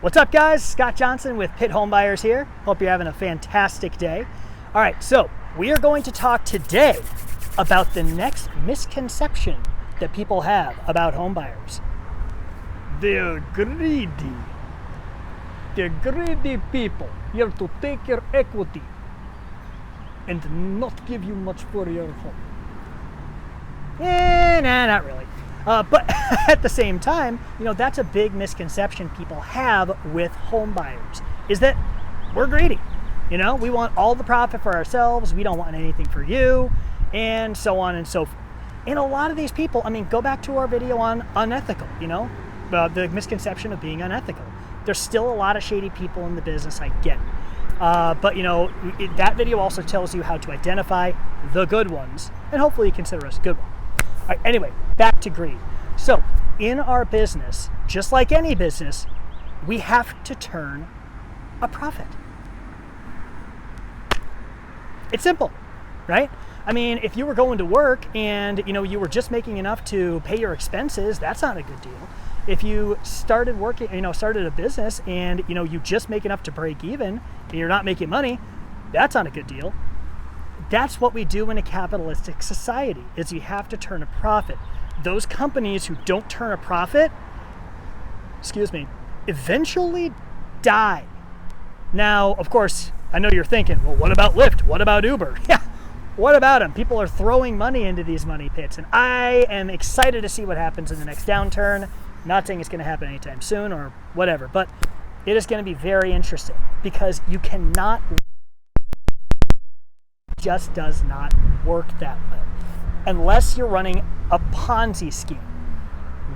What's up, guys? Scott Johnson with Pitt Home Buyers here. Hope you're having a fantastic day. All right, so we are going to talk today about the next misconception that people have about home buyers. They're greedy. They're greedy people. You have to take your equity and not give you much for your home. Nah, not really. But at the same time, that's a big misconception people have with home buyers, is that we're greedy. We want all the profit for ourselves. We don't want anything for you, and so on and so forth. And a lot of these people, go back to our video on unethical, the misconception of being unethical. There's still a lot of shady people in the business, I get it. But that video also tells you how to identify the good ones, and hopefully you consider us a good one. All right, anyway, back to greed. So in our business, just like any business, we have to turn a profit. It's simple, right? If you were going to work and you were just making enough to pay your expenses, that's not a good deal. If you started working, started a business and you just make enough to break even and you're not making money, that's not a good deal. That's what we do in a capitalistic society, is you have to turn a profit. Those companies who don't turn a profit, eventually die. Now, of course, I know you're thinking, well, what about Lyft? What about Uber? Yeah, what about them? People are throwing money into these money pits, and I am excited to see what happens in the next downturn. Not saying it's going to happen anytime soon or whatever, but it is going to be very interesting because you cannot, just does not work that way unless you're running a Ponzi scheme,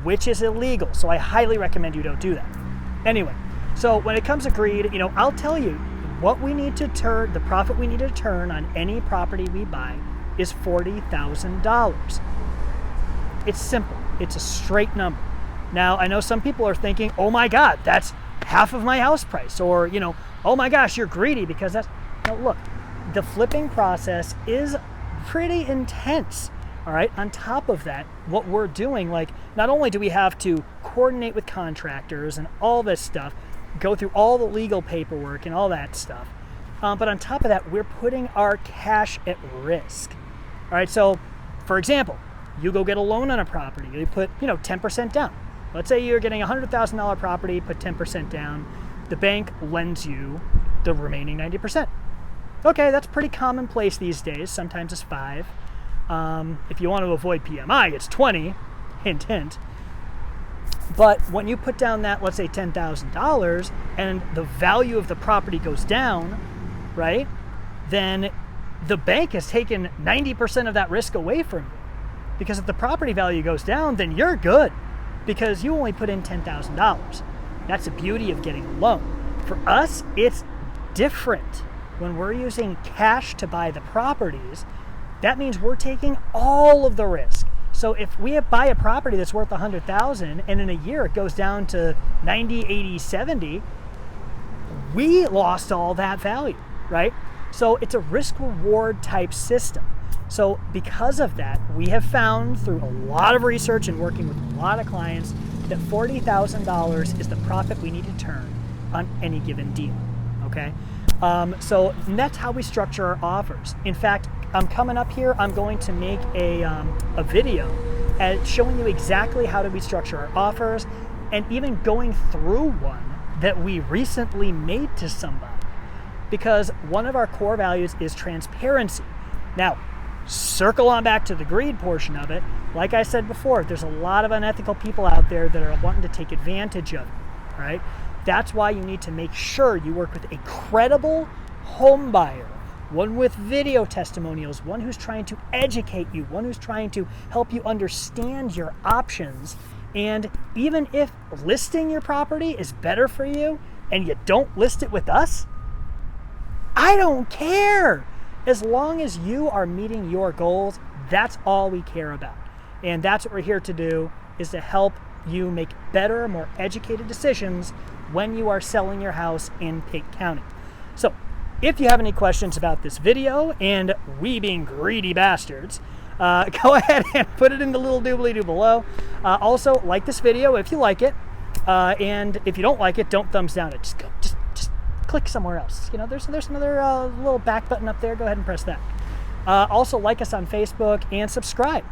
which is illegal. So I highly recommend you don't do that. Anyway, so when it comes to greed, I'll tell you what we need to turn, the profit we need to turn on any property we buy is $40,000. It's simple. It's a straight number. Now, I know some people are thinking, oh my God, that's half of my house price. Or, oh my gosh, you're greedy because that's, look, the flipping process is pretty intense. All right. On top of that, what we're doing, not only do we have to coordinate with contractors and all this stuff, go through all the legal paperwork and all that stuff, but on top of that, we're putting our cash at risk. All right. So, for example, you go get a loan on a property. You put, 10% down. Let's say you're getting a $100,000 property, put 10% down. The bank lends you the remaining 90%. Okay, that's pretty commonplace these days. Sometimes it's 5. If you want to avoid PMI, it's 20. Hint, hint. But when you put down that, let's say $10,000, and the value of the property goes down, right? Then the bank has taken 90% of that risk away from you. Because if the property value goes down, then you're good because you only put in $10,000. That's the beauty of getting a loan. For us, it's different. When we're using cash to buy the properties, that means we're taking all of the risk. So if we buy a property that's worth $100,000 and in a year it goes down to 90, 80, 70, we lost all that value, right? So it's a risk reward type system. So because of that, we have found through a lot of research and working with a lot of clients that $40,000 is the profit we need to turn on any given deal, okay? So that's how we structure our offers. In fact, coming up here, I'm going to make a video showing you exactly how do we structure our offers and even going through one that we recently made to somebody. Because one of our core values is transparency. Now, circle on back to the greed portion of it. Like I said before, there's a lot of unethical people out there that are wanting to take advantage of it, right? That's why you need to make sure you work with a credible home buyer, one with video testimonials, one who's trying to educate you, one who's trying to help you understand your options. And even if listing your property is better for you and you don't list it with us, I don't care. As long as you are meeting your goals, that's all we care about. And that's what we're here to do, is to help you make better, more educated decisions when you are selling your house in Pitt County. So if you have any questions about this video and we being greedy bastards, go ahead and put it in the little doobly-doo below. Also, like this video if you like it. And if you don't like it, don't thumbs down it. Just click somewhere else. You know, there's another little back button up there. Go ahead and press that. Also, like us on Facebook and subscribe,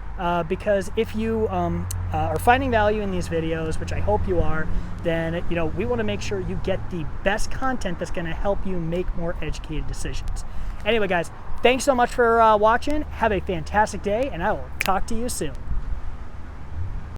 because if you are finding value in these videos, which I hope you are, then we want to make sure you get the best content that's going to help you make more educated decisions. Anyway, guys, thanks so much for watching. Have a fantastic day, and I will talk to you soon.